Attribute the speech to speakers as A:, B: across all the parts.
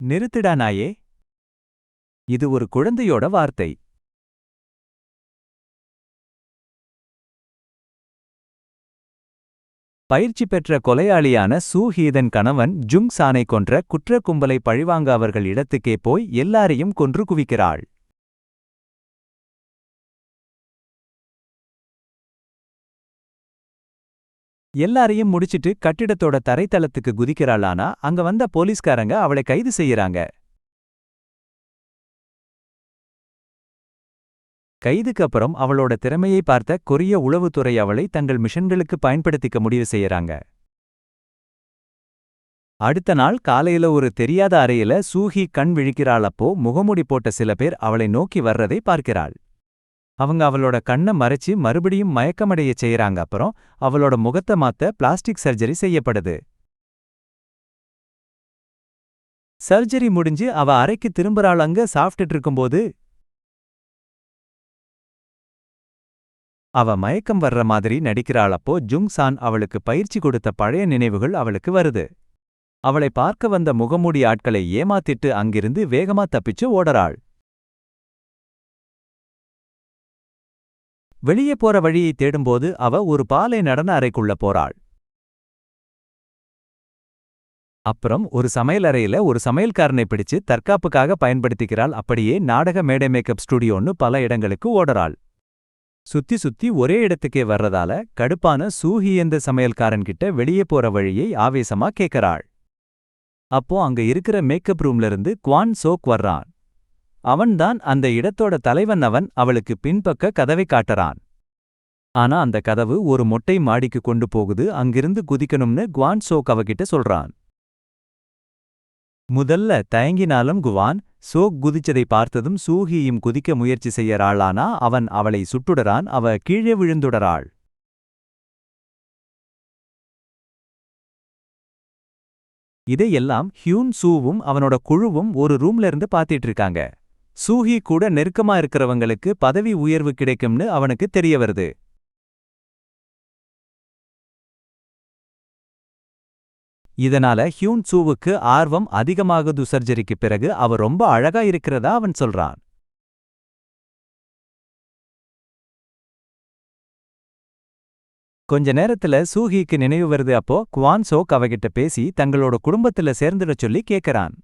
A: நிறுத்துடா நாயே. இது ஒரு குழந்தையோட வார்த்தை. பயிற்சி பெற்ற கொலையாளியான சூ ஹீதன் கணவன் ஜுங் சானை கொன்ற குற்ற கும்பலை பழிவாங்க அவர்கள் இடத்துக்கே போய் எல்லாரையும் கொன்று குவிக்கிறாள். எல்லாரையும் முடிச்சிட்டு கட்டிடத்தோட தரைத்தளத்துக்கு குதிக்கிறாள். ஆனா அங்க வந்த போலீஸ்காரங்க அவளை கைது செய்யறாங்க. கைதுக்கு அப்புறம் அவளோட திறமையை பார்த்த கொரிய உளவுத்துறை அவளை தங்கள் மிஷன்களுக்கு பயன்படுத்திக்க முடிவு செய்யறாங்க. அடுத்த நாள் காலையில ஒரு தெரியாத அறையில சூஹி கண் விழிக்கிறாள். அப்போ முகமூடி போட்ட சில பேர் அவளை நோக்கி வர்றதை பார்க்கிறாள். அவங்க அவளோட கண்ண மறைச்சு மறுபடியும் மயக்கமடைய செய்யறாங்க. அப்புறம் அவளோட முகத்தை மாத்த பிளாஸ்டிக் சர்ஜரி செய்யப்படுது. சர்ஜரி முடிஞ்சு அவ அறைக்கு திரும்புறாள். அங்க சாப்பிட்டுட்டு இருக்கும்போது அவ மயக்கம் வர்ற மாதிரி நடிக்கிறாள். அப்போ ஜுங் சான் அவளுக்கு பயிற்சி கொடுத்த பழைய நினைவுகள் அவளுக்கு வருது. அவளை பார்க்க வந்த முகமூடி ஆட்களை ஏமாத்திட்டு அங்கிருந்து வேகமா தப்பிச்சு ஓடறாள். வெளியே போற வழியை தேடும்போது அவ ஒரு பாலை நடன அறைக்குள்ள போறாள். அப்புறம் ஒரு சமையலறையில ஒரு சமையல்காரனை பிடிச்சு தற்காப்புக்காக பயன்படுத்திக்கிறாள். அப்படியே நாடக மேடை மேக்கப் ஸ்டுடியோன்னு பல இடங்களுக்கு ஓடறாள். சுத்தி சுத்தி ஒரே இடத்துக்கே வர்றதால கடுப்பான சூஹி என்ற சமையல்காரன்கிட்ட வெளியே போற வழியை ஆவேசமா கேக்கறாள். அப்போ அங்க இருக்கிற மேக்கப் ரூம்ல இருந்து குவான் சோக் வர்றான். அவன்தான் அந்த இடத்தோட தலைவன். அவன் அவளுக்கு பின்பக்க கதவை காட்டறான். ஆனா அந்த கதவு ஒரு மொட்டை மாடிக்கு கொண்டு போகுது. அங்கிருந்து குதிக்கணும்னு குவான் சோக் அவகிட்ட சொல்றான். முதல்ல தயங்கினாலும் குவான் சோக் குதிச்சதை பார்த்ததும் சூஹியும் குதிக்க முயற்சி செய்யறாள். ஆனா அவன் அவளை சுட்டுடறான். அவ கீழே விழுந்துடறாள். இதையெல்லாம் ஹியூன் சூவும் அவனோட குழுவும் ஒரு ரூம்ல இருந்து பாத்திட்டு இருக்காங்க. சூஹி கூட நெருக்கமா இருக்கிறவங்களுக்கு பதவி உயர்வு கிடைக்கும்னு அவனுக்கு தெரிய வருது. இதனால ஹியூன் சூவுக்கு ஆர்வம் அதிகமாகுது. சர்ஜரிக்கு பிறகு அவ ரொம்ப அழகா இருக்கிறதா அவன் சொல்றான். கொஞ்ச நேரத்துல சூஹிக்கு நினைவு வருது. அப்போ குவான் சோக் அவகிட்ட பேசி தங்களோட குடும்பத்துல சேர்ந்துடச் சொல்லி கேக்கறான்.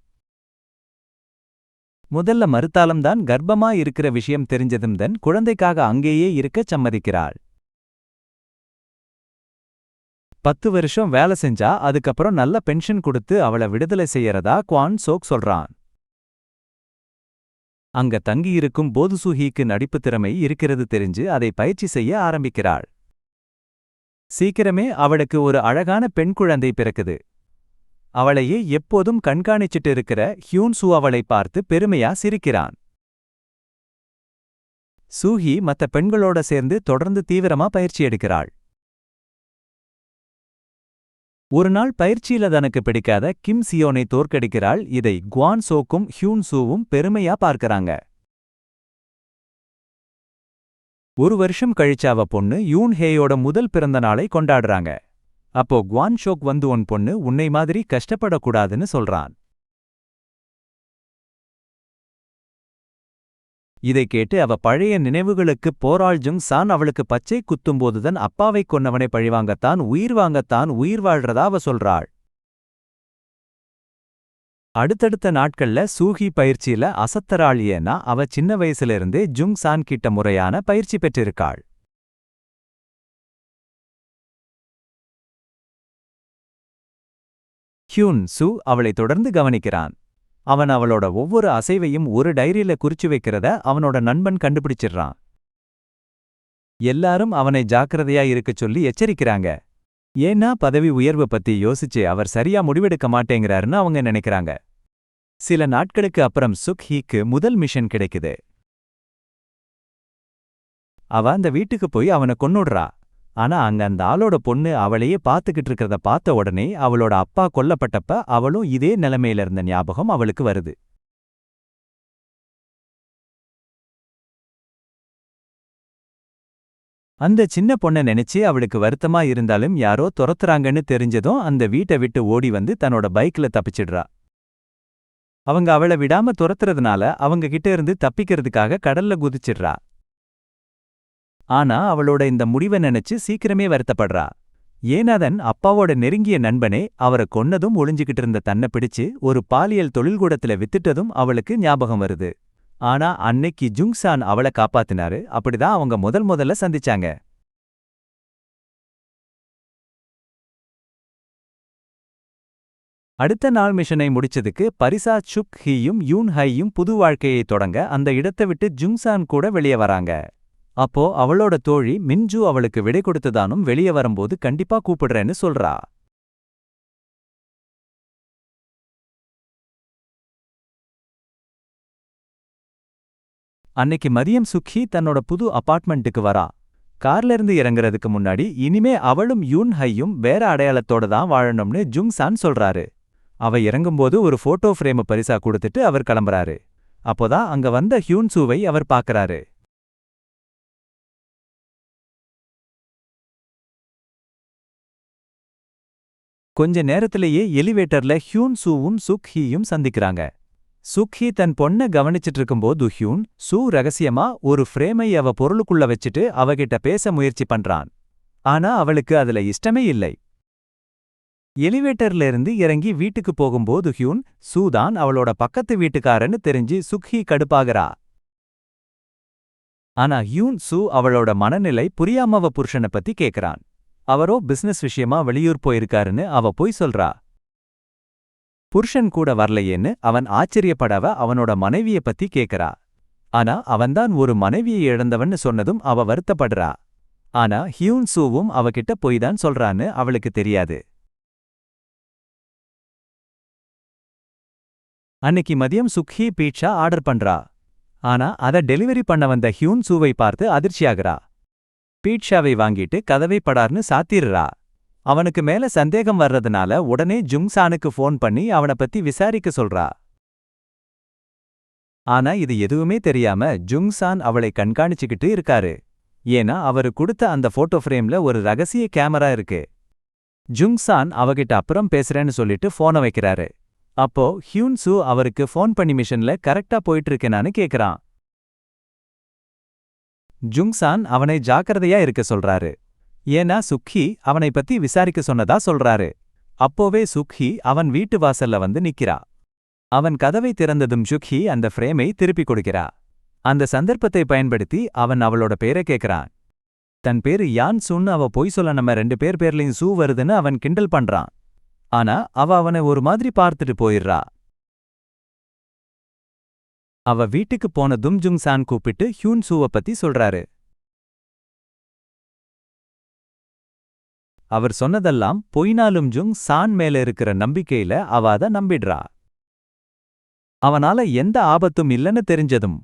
A: முதல்ல மறுத்தாலும்தான் கர்ப்பமா இருக்கிற விஷயம் தெரிஞ்சதும் தன் குழந்தைக்காக அங்கேயே இருக்கச் சம்மதிக்கிறாள். 10 வருஷம் வேலை செஞ்சா அதுக்கப்புறம் நல்ல பென்ஷன் கொடுத்து அவளை விடுதலை செய்யறதா குவான் சோக் சொல்றான். அங்க தங்கியிருக்கும் போது சூஹிக்கு நடிப்பு திறமை இருக்கிறது தெரிஞ்சு அதை பயிற்சி செய்ய ஆரம்பிக்கிறாள். சீக்கிரமே அவளுக்கு ஒரு அழகான பெண் குழந்தை பிறக்குது. அவளையே எப்போதும் கண்காணிச்சிட்டு இருக்கிற ஹியூன் சூ அவளை பார்த்து பெருமையா சிரிக்கிறான். சூஹி மத்த பெண்களோட சேர்ந்து தொடர்ந்து தீவிரமா பயிற்சி எடுக்கிறாள். ஒரு நாள் பயிற்சியில தனக்கு பிடிக்காத கிம் சியோனை தோற்கடிக்கிறாள். இதை குவான் சோக்கும் ஹியூன் சூவும் பெருமையா பார்க்கறாங்க. ஒரு வருஷம் கழிச்சு அவ பொண்ணு யூன் ஹேயோட முதல் பிறந்த நாளை கொண்டாடுறாங்க. அப்போ குவான் ஷோக் வந்து உன் பொண்ணு உன்னை மாதிரி கஷ்டப்படக்கூடாதுன்னு சொல்றான். இதை கேட்டு அவ பழைய நினைவுகளுக்கு போராள். ஜுங் சான் அவளுக்கு பச்சை குத்தும்போதுதான் அப்பாவைக் கொன்னவனை பழிவாங்கத்தான் உயிர் வாழ்றதா அவ சொல்றாள். அடுத்தடுத்த நாட்கள்ல சூஹி பயிற்சியில அசத்தராள். ஏன்னா அவ சின்ன வயசுல இருந்தே ஜுங் சான் கிட்ட முறையான பயிற்சி பெற்றிருக்காள். ஹியூன் சூ அவளை தொடர்ந்து கவனிக்கிறான். அவன் அவளோட ஒவ்வொரு அசைவையும் ஒரு டைரியில குறிச்சு வைக்கிறத அவனோட நண்பன் கண்டுபிடிச்சிடுறான். எல்லாரும் அவனை ஜாக்கிரதையா இருக்கச் சொல்லி எச்சரிக்கிறாங்க. ஏன்னா பதவி உயர்வு பத்தி யோசிச்சு அவர் சரியா முடிவெடுக்க மாட்டேங்கிறாருன்னு அவங்க நினைக்கிறாங்க. சில நாட்களுக்கு அப்புறம் சுக் ஹீக்கு முதல் மிஷன் கிடைக்குது. அவ அந்த வீட்டுக்கு போய் அவனை கொன்னுடுறா. ஆனா அங்க அந்த ஆளோட பொண்ணு அவளையே பாத்துக்கிட்டு இருக்கிறத பார்த்த உடனே அவளோட அப்பா கொல்லப்பட்டப்ப அவளும் இதே நிலைமையில இருந்த ஞாபகம் அவளுக்கு வருது. அந்த சின்ன பொண்ண நினைச்சு அவளுக்கு வருத்தமா இருந்தாலும் யாரோ துரத்துறாங்கன்னு தெரிஞ்சதும் அந்த வீட்டை விட்டு ஓடி வந்து தன்னோட பைக்ல தப்பிச்சிடுறா. அவங்க அவள விடாம துரத்துறதுனால அவங்க கிட்ட இருந்து தப்பிக்கிறதுக்காக கடல்ல குதிச்சிடுறா. ஆனா அவளோட இந்த முடிவை நினைச்சு சீக்கிரமே வருத்தப்படுறா. ஏன்னா தன் அப்பாவோட நெருங்கிய நண்பனே அவரை கொன்னதும் ஒளிஞ்சுகிட்டு இருந்த தன்னை பிடிச்சு ஒரு பாலியல் தொழில்கூடத்துல வித்துட்டதும் அவளுக்கு ஞாபகம் வருது. ஆனா அன்னைக்கு ஜுங்சான் அவளை காப்பாத்தினாரு. அப்படிதான் அவங்க முதல்ல சந்திச்சாங்க. அடுத்த நாள் மிஷனை முடிச்சதுக்கு பரிசா சுக் ஹீயும் யூன் ஹையும் புது வாழ்க்கையை தொடங்க அந்த இடத்தை விட்டு ஜுங்சான் கூட வெளியே வராங்க. அப்போ அவளோட தோழி மின்ஜு அவளுக்கு விடை கொடுத்ததானும் வெளியே வரும்போது கண்டிப்பா கூப்பிடுறேன்னு சொல்றா. அன்னைக்கு மதியம் சுக்கி தன்னோட புது அபார்ட்மெண்ட்டுக்கு வரா. கார்ல இருந்து இறங்குறதுக்கு முன்னாடி இனிமே அவளும் யூன் ஹையும் வேற அடையாளத்தோட தான் வாழணும்னு ஜுங்சான் சொல்றாரு. அவ இறங்கும்போது ஒரு போட்டோ ஃப்ரேம் பரிசா கொடுத்துட்டு அவர் கிளம்புறாரு. அப்போதான் அங்க வந்த ஹியூன்சூவை அவர் பார்க்கறாரு. கொஞ்ச நேரத்திலேயே எலிவேட்டர்ல ஹியூன் சூவும் சுக் ஹீயும் சந்திக்கிறாங்க. சுக் ஹீ தன் பொண்ண கவனிச்சிட்டு இருக்கும்போது ஹியூன் சூ ரகசியமா ஒரு ஃப்ரேமை அவ பொருளுக்குள்ள வச்சுட்டு அவகிட்ட பேச முயற்சி பண்றான். ஆனா அவளுக்கு அதுல இஷ்டமே இல்லை. எலிவேட்டர்ல இருந்து இறங்கி வீட்டுக்கு போகும்போது ஹியூன் சூ தான் அவளோட பக்கத்து வீட்டுக்காரன்னு தெரிஞ்சு சுக் ஹீ கடுப்பாகிறா. ஆனா ஹியூன் சூ அவளோட மனநிலை புரியாம அவ புருஷனை பத்தி கேக்குறான். அவரோ பிசினஸ் விஷயமா வெளியூர் போயிருக்காருன்னு அவ போய் சொல்றா. புருஷன் கூட வரலையேன்னு அவன் ஆச்சரியப்படவ அவனோட மனைவிய பத்தி கேக்குறா. ஆனா அவன்தான் ஒரு மனைவியை இழந்தவன்னு சொன்னதும் அவ வருத்தப்படுறா. ஆனா ஹியூன் சூவும் அவகிட்ட போய் தான் சொல்றான்னு அவளுக்கு தெரியாது. அன்னைக்கு மதியம் சுக்கி பீட்சா ஆர்டர் பண்றா. ஆனா அத டெலிவரி பண்ண வந்த ஹியூன் சூவை பார்த்து அதிர்ச்சியாகிறா. பீட்சாவை வாங்கிட்டு கதவை படார்னு சாத்திடுறா. அவனுக்கு மேல சந்தேகம் வர்றதுனால உடனே ஜுங்சானுக்கு ஃபோன் பண்ணி அவனை பத்தி விசாரிக்க சொல்றா. ஆனா இது எதுவுமே தெரியாம ஜுங்சான் அவளை கண்காணிச்சுக்கிட்டு இருக்காரு. ஏன்னா அவரு கொடுத்த அந்த போட்டோ ஃப்ரேம்ல ஒரு ரகசிய கேமரா இருக்கு. ஜுங்சான் அவகிட்ட அப்புறம் பேசுறேன்னு சொல்லிட்டு போனை வைக்கிறாரு. அப்போ ஹியூன் சூ அவருக்கு ஃபோன் பண்ணி மிஷன்ல கரெக்டா போயிட்டு இருக்கேனான்னு கேக்குறான். ஜுங்சான் அவனை ஜாக்கிரதையா இருக்க சொல்றாரு. ஏன்னா சுக்கி அவனை பத்தி விசாரிக்க சொன்னதா சொல்றாரு. அப்போவே சுக்கி அவன் வீட்டு வாசல்ல வந்து நிக்கிறா. அவன் கதவை திறந்ததும் சுக்கி அந்த ஃப்ரேமை திருப்பிக் கொடுக்கிறா. அந்த சந்தர்ப்பத்தை பயன்படுத்தி அவன் அவளோட பேரை கேக்குறான். தன் பேரு யான் சூன்னு அவ பொய் சொல்ல நம்ம 2 பேர்லயும் சூ வருதுன்னு அவன் கிண்டல் பண்றான். ஆனா அவ அவனை ஒரு மாதிரி பார்த்துட்டு போயிடுறா. அவ வீட்டுக்கு போனதும் ஜுங்சான் கூப்பிட்டு ஹியூன் சூவ பத்தி சொல்றாரு. அவர் சொன்னதெல்லாம் பொய்னாலும் ஜுங் சான் மேல இருக்கிற நம்பிக்கையில அவ அத நம்பிடுறா. அவனால எந்த ஆபத்தும் இல்லன்னு தெரிஞ்சதும்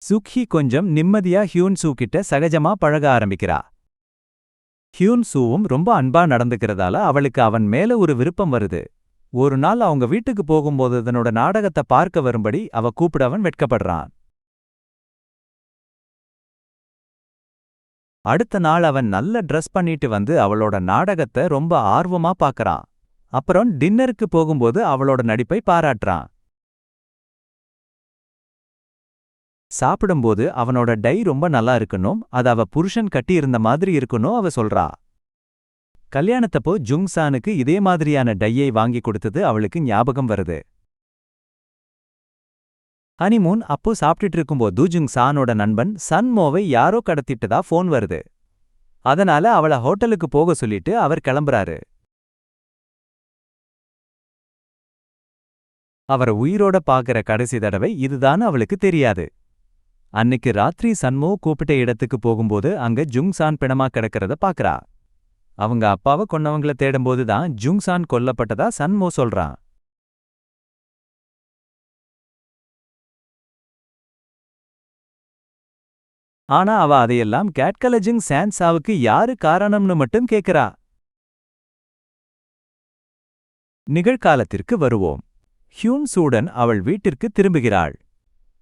A: சுக்கி கொஞ்சம் நிம்மதியா ஹியூன் சூ கிட்ட சகஜமா பழக ஆரம்பிக்கிறா. ஹியூன் சூவும் ரொம்ப அன்பா நடந்துக்கிறதால அவளுக்கு அவன் மேல ஒரு விருப்பம் வருது. ஒரு நாள் அவங்க வீட்டுக்கு போகும்போது தன்னோட நாடகத்தை பார்க்க வரும்படி அவ கூப்பிட அவன் வெட்கப்படுறான். அடுத்த நாள் அவன் நல்ல ட்ரெஸ் பண்ணிட்டு வந்து அவளோட நாடகத்தை ரொம்ப ஆர்வமா பார்க்கறான். அப்புறம் டின்னருக்கு போகும்போது அவளோட நடிப்பை பாராட்டுறான். சாப்பிடும்போது அவனோட டை ரொம்ப நல்லா இருக்கணும், அது அவ புருஷன் கட்டி இருந்த மாதிரி இருக்கணும் அவ சொல்றா. கல்யாணத்தப்போ ஜுங்சானுக்கு இதே மாதிரியான டையை வாங்கி கொடுத்தது அவளுக்கு ஞாபகம் வருது. ஹனிமூன் அப்போ சாப்பிட்டுட்டு இருக்கும்போது ஜுங்சானோட நண்பன் சன்மோவை யாரோ கடத்திட்டதா ஃபோன் வருது. அதனால அவள ஹோட்டலுக்கு போக சொல்லிட்டு அவர் கிளம்புறாரு. அவரை உயிரோட பாக்குற கடைசி தடவை இதுதான் அவளுக்கு தெரியாது. அன்னைக்கு ராத்திரி சன்மோ கூப்பிட்ட இடத்துக்கு போகும்போது அங்க ஜுங்சான் பிணமா கிடக்கிறத பாக்குறா. அவங்க அப்பாவை கொன்னவங்கள தேடும்போது தான் ஜுங்சான் கொல்லப்பட்டதா சன்மோ சொல்றான். ஆனா அவ அதையெல்லாம் கேட்கல. ஜுங் சான்சாவுக்கு யாரு காரணம்னு மட்டும் கேக்குறா. நிகழ்காலத்திற்கு வருவோம். ஹியூன் சூடன் அவள் வீட்டிற்கு திரும்புகிறாள்.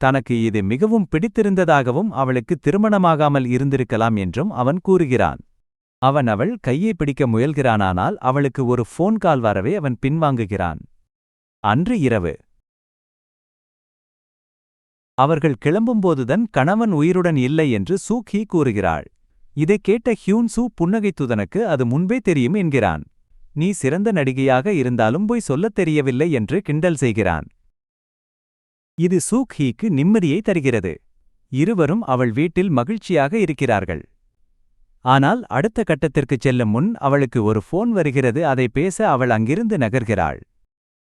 A: தனக்கு இது மிகவும் பிடித்திருந்ததாகவும் அவளுக்கு திருமணமாகாமல் இருந்திருக்கலாம் என்றும் அவன் கூறுகிறான். அவள் கையை பிடிக்க முயல்கிறானானால் அவளுக்கு ஒரு ஃபோன் கால் வரவே அவன் பின்வாங்குகிறான். அன்று இரவு அவர்கள் கிளம்பும்போதுதான் கணவன் உயிருடன் இல்லை என்று சூக் ஹீ கூறுகிறாள். இதைக் கேட்ட ஹியூன் சூ புன்னகைத்துதனுக்கு அது முன்பே தெரியும் என்கிறான். நீ சிறந்த நடிகையாக இருந்தாலும் போய் சொல்லத் தெரியவில்லை என்று கிண்டல் செய்கிறான். இது சூக் ஹீக்கு நிம்மதியை தருகிறது. இருவரும் அவள் வீட்டில் மகிழ்ச்சியாக இருக்கிறார்கள். ஆனால் அடுத்த கட்டத்திற்குச் செல்லும் முன் அவளுக்கு ஒரு ஃபோன் வருகிறது. அதை பேச அவள் அங்கிருந்து நகர்கிறாள்.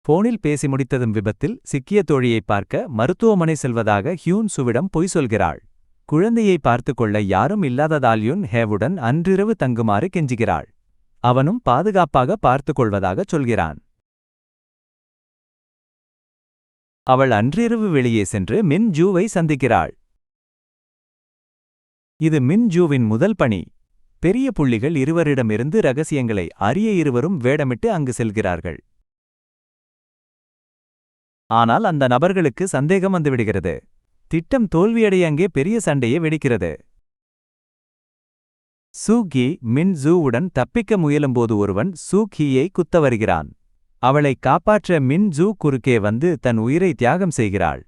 A: போனில் பேசி முடித்ததும் விபத்தில் சிக்கிய தோழியைப் பார்க்க மருத்துவமனை செல்வதாக ஹியூன் சூவிடம் பொய் சொல்கிறாள். குழந்தையை பார்த்துக் கொள்ள யாரும் இல்லாததால் யுன் ஹேவுடன் அன்றிரவு தங்குமாறு கெஞ்சுகிறாள். அவனும் பாதுகாப்பாக பார்த்துக் கொள்வதாகச் சொல்கிறான். அவள் அன்றிரவு வெளியே சென்று மின் ஜூவை சந்திக்கிறாள். இது மின் ஜூவின் முதல் பணி. பெரிய புள்ளிகள் இருவரிடமிருந்து ரகசியங்களை அறிய இருவரும் வேடமிட்டு அங்கு செல்கிறார்கள். ஆனால் அந்த நபர்களுக்கு சந்தேகம் வந்துவிடுகிறது. திட்டம் தோல்வியடைய அங்கே பெரிய சண்டையே வெடிக்கிறது. சூகி மின் ஜூவுடன் தப்பிக்க முயலும்போது ஒருவன் சூகியை குத்த வருகிறான். அவளை காப்பாற்ற மின் ஜூ குறுக்கே வந்து தன் உயிரை தியாகம் செய்கிறாள்.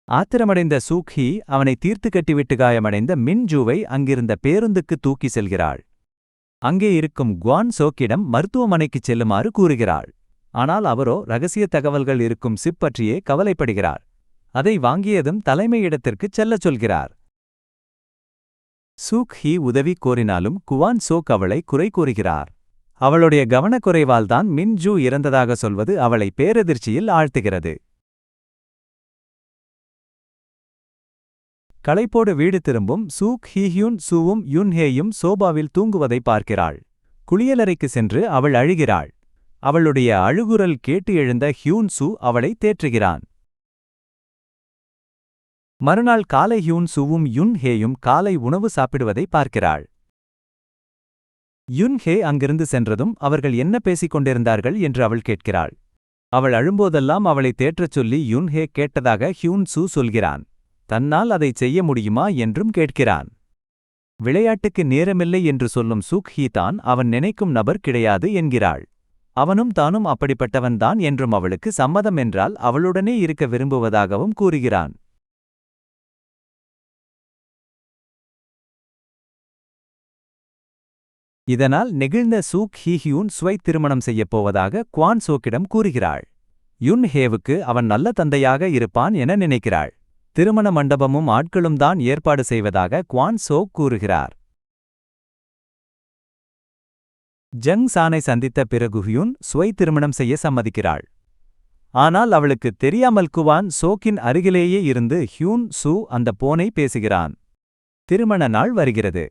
A: ஆத்திரமடைந்த சூக்ஹி அவனை தீர்த்து கட்டிவிட்டு காயமடைந்த மின் ஜூவை அங்கிருந்த பேருந்துக்கு தூக்கி செல்கிறாள். அங்கே இருக்கும் குவான் சோக்கிடம் மருத்துவமனைக்குச் செல்லுமாறு கூறுகிறாள். ஆனால் அவரோ ரகசிய தகவல்கள் இருக்கும் சிப் பற்றியே கவலைப்படுகிறார். அதை வாங்கியதும் தலைமையிடத்திற்குச் செல்லச் சொல்கிறார். சூக் ஹீ உதவி கோரினாலும் குவான் சோக் அவளை குறை கூறுகிறார். அவளுடைய கவனக்குறைவால்தான் மின் ஜூ இறந்ததாக சொல்வது அவளை பேரதிர்ச்சியில் ஆழ்த்துகிறது. களைப்போடு வீடு திரும்பும் சூக் ஹீஹ்யூன் சூவும் யுன்ஹேயும் சோபாவில் தூங்குவதை பார்க்கிறாள். குளியலறைக்கு சென்று அவள் அழுகிறாள். அவளுடைய அழுகுரல் கேட்டு எழுந்த ஹியூன் சூ அவளை தேற்றுகிறான். மறுநாள் காலை ஹியூன் சூவும் யுன்ஹேயும் காலை உணவு சாப்பிடுவதை பார்க்கிறாள். யுன்ஹே அங்கிருந்து சென்றதும் அவர்கள் என்ன பேசிக் கொண்டிருந்தார்கள் என்று அவள் கேட்கிறாள். அவள் அழும்போதெல்லாம் அவளை தேற்றச் சொல்லி யுன்ஹே கேட்டதாக ஹியூன் சூ சொல்கிறான். தன்னால் அதைச் செய்ய முடியுமா என்றும் கேட்கிறான். விளையாட்டுக்கு நேரமில்லை என்று சொல்லும் சூக் ஹீ தான் அவன் நினைக்கும் நபர் கிடையாது என்கிறாள். அவனும் தானும் அப்படிப்பட்டவன்தான் என்றும் அவளுக்கு சம்மதம் என்றால் அவளுடனே இருக்க விரும்புவதாகவும் கூறுகிறான். இதனால் நெகிழ்ந்த சூக் ஹீஹ்யூன் சுவை திருமணம் செய்யப் போவதாக குவான் சோக்கிடம் கூறுகிறாள். யுன் ஹேவுக்கு அவன் நல்ல தந்தையாக இருப்பான் என நினைக்கிறாள். திருமண மண்டபமும் ஆட்களும் தான் ஏற்பாடு செய்வதாக குவான் சோக் கூறுகிறார். ஜங் சானை சந்தித்த பிறகு ஹியூன் சுவை திருமணம் செய்ய சம்மதிக்கிறாள். ஆனால் அவளுக்கு தெரியாமல் குவான் சோக்கின் அருகிலேயே இருந்து ஹியூன் சூ அந்த போனை பேசுகிறான். திருமண நாள் வருகிறது.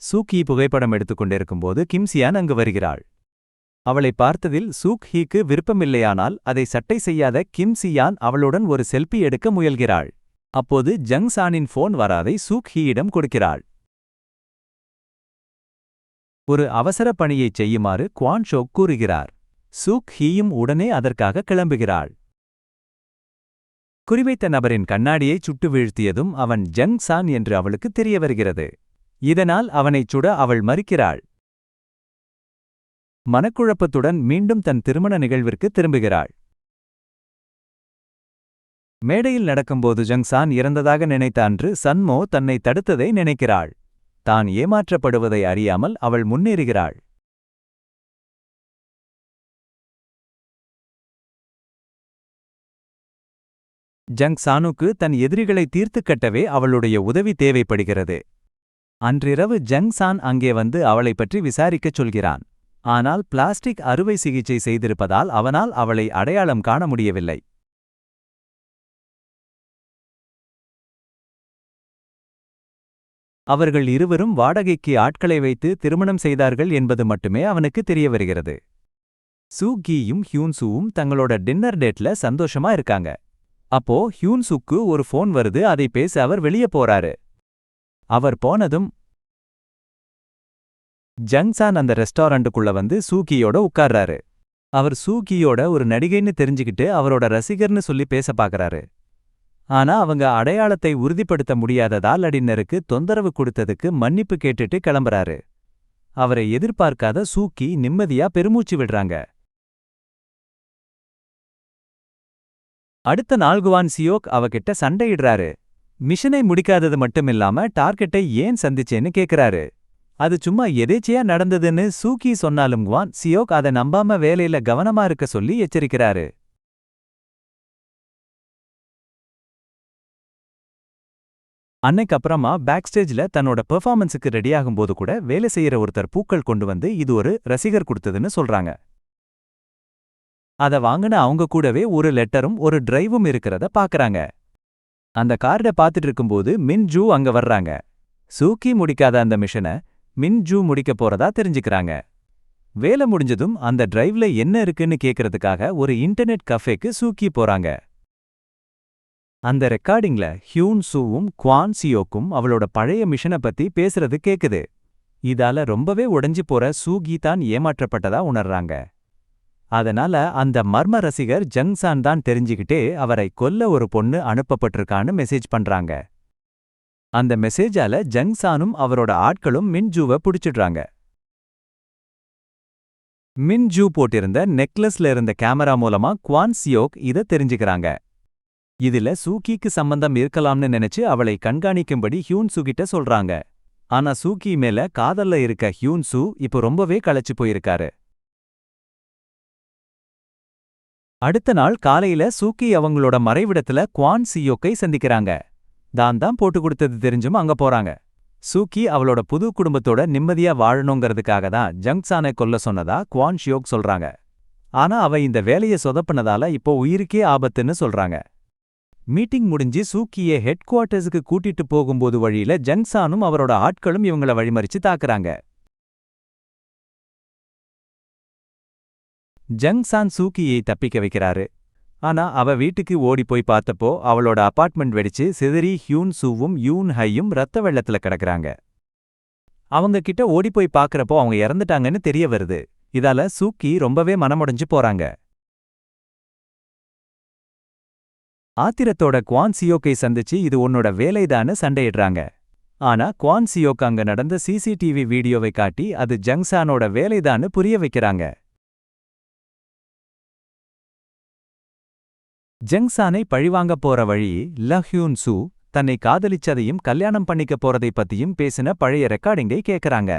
A: சூக்கி புகைப்படம் எடுத்துக்கொண்டிருக்கும்போது கிம்சியான் அங்கு வருகிறாள். அவளை பார்த்ததில் சூக் ஹீக்கு விருப்பமில்லையானால் அதை சட்டை செய்யாத கிம்சியான் அவளுடன் ஒரு செல்ஃபி எடுக்க முயல்கிறாள். அப்போது ஜங் சானின் போன் வராதை சூக் ஹீயிடம் கொடுக்கிறாள். ஒரு அவசர பணியைச் செய்யுமாறு குவான் ஷோக் கூறுகிறார். சூக் ஹீயும் உடனே அதற்காக கிளம்புகிறாள். குறிவைத்த நபரின் கண்ணாடியை சுட்டு வீழ்த்தியதும் அவன் ஜங் சான் என்று அவளுக்கு தெரிய வருகிறது. இதனால் அவனைச் சுட அவள் மறுக்கிறாள். மனக்குழப்பத்துடன் மீண்டும் தன் திருமண நிகழ்விற்கு திரும்புகிறாள். மேடையில் நடக்கும்போது ஜங் சான் இறந்ததாக நினைத்த அன்று சன்மோ தன்னை தடுத்ததை நினைக்கிறாள். தான் ஏமாற்றப்படுவதை அறியாமல் அவள் முன்னேறுகிறாள். ஜங் சானுக்கு தன் எதிரிகளை தீர்த்துக் கட்டவே அவளுடைய உதவி தேவைப்படுகிறது. அன்றிரவு ஜங் சான் அங்கே வந்து அவளைப் பற்றி விசாரிக்கச் சொல்கிறான். ஆனால் பிளாஸ்டிக் அறுவை சிகிச்சை செய்திருப்பதால் அவனால் அவளை அடையாளம் காண முடியவில்லை. அவர்கள் இருவரும் வாடகைக்கு ஆட்களை வைத்து திருமணம் செய்தார்கள் என்பது மட்டுமே அவனுக்கு தெரிய வருகிறது. சூகியும் ஹியூன்சூவும் தங்களோட டின்னர் டேட்ல சந்தோஷமா இருக்காங்க. அப்போ ஹியூன்சூக்கு ஒரு ஃபோன் வருது. அதை பேச அவர் வெளியே போறாரு. அவர் போனதும் ஜங் சான் அந்த ரெஸ்டாரண்ட்டுக்குள்ள வந்து சூகியோட உட்கார்றாரு. அவர் சூகியோட ஒரு நடிகைன்னு தெரிஞ்சுக்கிட்டு அவரோட ரசிகர்னு சொல்லி பேச பார்க்கறாரு. ஆனா அவங்க அடையாளத்தை உறுதிப்படுத்த முடியாததால் அடினருக்கு தொந்தரவு கொடுத்ததுக்கு மன்னிப்பு கேட்டுட்டு கிளம்புறாரு. அவரை எதிர்பார்க்காத சூக்கி நிம்மதியா பெருமூச்சு விடுறாங்க. அடுத்த நாள் குவான் சியோக் அவகிட்ட சண்டையிடுறாரு. மிஷனை முடிக்காதது மட்டுமில்லாம டார்கெட்டை ஏன் சந்திச்சேன்னு கேக்குறாரு. அது சும்மா எதேச்சையா நடந்ததுன்னு சூக்கி சொன்னாலும் குவான் சியோக் அதை நம்பாம வேலையில கவனமா இருக்க சொல்லி எச்சரிக்கிறாரு. அன்னைக்கப்புறமா பேக் ஸ்டேஜ்ல தன்னோட பெர்ஃபார்மன்ஸுக்கு ரெடியாகும்போது கூட வேலை செய்யற ஒருத்தர் பூக்கள் கொண்டு வந்து இது ஒரு ரசிகர் கொடுத்ததுன்னு சொல்றாங்க. அத வாங்கின அவங்க கூடவே ஒரு லெட்டரும் ஒரு டிரைவும் இருக்கிறத பாக்குறாங்க. அந்த கார்டை பார்த்துட்டு இருக்கும்போது மின் ஜூ அங்க வர்றாங்க. சூக்கி முடிக்காத அந்த மிஷனை மின் ஜூ முடிக்க போறதா தெரிஞ்சுக்கிறாங்க. வேலை முடிஞ்சதும் அந்த டிரைவ்ல என்ன இருக்குன்னு கேக்குறதுக்காக ஒரு இன்டர்நெட் கஃபேக்கு சூக்கி போறாங்க. அந்த ரெக்கார்டிங்ல ஹியூன் சூவும் குவான் சியோக்கும் அவளோட பழைய மிஷனை பத்தி பேசுறது கேக்குது. இதால ரொம்பவே உடைஞ்சு போற சூகி தான் ஏமாற்றப்பட்டதா உணர்றாங்க. அதனால அந்த மர்ம ரசிகர் ஜங்சான் தான் தெரிஞ்சுக்கிட்டே அவரை கொல்ல ஒரு பொண்ணு அனுப்பப்பட்டிருக்கான்னு மெசேஜ் பண்றாங்க. அந்த மெசேஜால ஜங்சானும் அவரோட ஆட்களும் மின்ஜூவை புடிச்சிடுறாங்க. மின்ஜூ போட்டிருந்த நெக்லஸ்ல இருந்த கேமரா மூலமா குவான் சியோக் இத தெரிஞ்சுக்கிறாங்க. இதுல சூக்கிக்கு சம்பந்தம் இருக்கலாம்னு நினைச்சு அவளை கண்காணிக்கும்படி ஹியூன் சூ கிட்ட சொல்றாங்க. ஆனா சூக்கி மேல காதல்ல இருக்க ஹியூன் சூ இப்போ ரொம்பவே களைச்சு போயிருக்காரு. அடுத்த நாள் காலையில சூக்கி அவங்களோட மறைவிடத்துல குவான் சியோக்கை சந்திக்கிறாங்க. தான் போட்டு கொடுத்தது தெரிஞ்சும் அங்க போறாங்க. சூக்கி அவளோட புது குடும்பத்தோட நிம்மதியா வாழணுங்கிறதுக்காக தான் ஜங்சானை கொல்ல சொன்னதா குவான் சியோக் சொல்றாங்க. ஆனா அவ இந்த வேலையை சொதப்பினதால இப்போ உயிருக்கே ஆபத்துன்னு சொல்றாங்க. மீட்டிங் முடிஞ்சு சூக்கியை ஹெட் குவார்ட்டர்ஸுக்கு கூட்டிட்டு போகும்போது வழியில ஜங்சானும் அவரோட ஆட்களும் இவங்கள வழிமறிச்சு தாக்குறாங்க. ஜங்சான் சூக்கியை தப்பிக்க வைக்கிறாரு. ஆனா அவ வீட்டுக்கு ஓடி போய் பார்த்தப்போ அவளோட அபார்ட்மெண்ட் வெடிச்சு சிதறி ஹியூன் சூவும் யூன் ஹையும் ரத்த வெள்ளத்துல கிடக்குறாங்க. அவங்க கிட்ட ஓடி போய் பார்க்கறப்போ அவங்க இறந்துட்டாங்கன்னு தெரிய வருது. இதால சூக்கி ரொம்பவே மனமுடைஞ்சு போறாங்க. ஆத்திரத்தோட குவான் சியோக்கை சந்திச்சு இது உன்னோட வேலைதான்னு சண்டையிடுறாங்க. ஆனா குவான் சியோக் அங்க நடந்த சிசிடிவி வீடியோவை காட்டி அது ஜங்சானோட வேலைதான்னு புரிய வைக்கிறாங்க. ஜங்சானை பழிவாங்க போற வழி ஹியூன் சூ தன்னை காதலிச்சதையும் கல்யாணம் பண்ணிக்க போறதை பத்தியும் பேசின பழைய ரெக்கார்டிங்கை கேக்குறாங்க.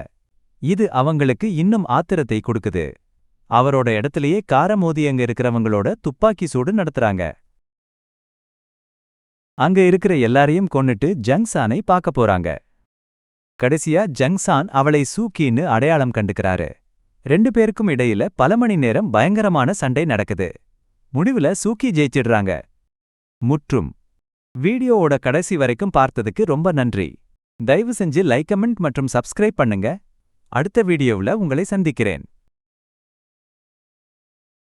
A: இது அவங்களுக்கு இன்னும் ஆத்திரத்தை கொடுக்குது. அவரோட இடத்திலேயே கார மோதி அங்க இருக்கிறவங்களோட துப்பாக்கி சூடு நடத்துறாங்க. அங்க இருக்கிற எல்லாரையும் கொன்னுட்டு ஜங்சானை பார்க்க போறாங்க. கடைசியா ஜங்சான் அவளை சூக்கின்னு அடையாளம் கண்டுக்கிறாரு. 2 பேருக்கும் இடையில பல மணி நேரம் பயங்கரமான சண்டை நடக்குது. முடிவுல சூக்கி ஜெயிச்சிடுறாங்க. முற்றும். வீடியோவோட கடைசி வரைக்கும் பார்த்ததுக்கு ரொம்ப நன்றி. தயவு செஞ்சு லைக், கமெண்ட் மற்றும் சப்ஸ்கிரைப் பண்ணுங்க. அடுத்த வீடியோவுல உங்களை சந்திக்கிறேன்.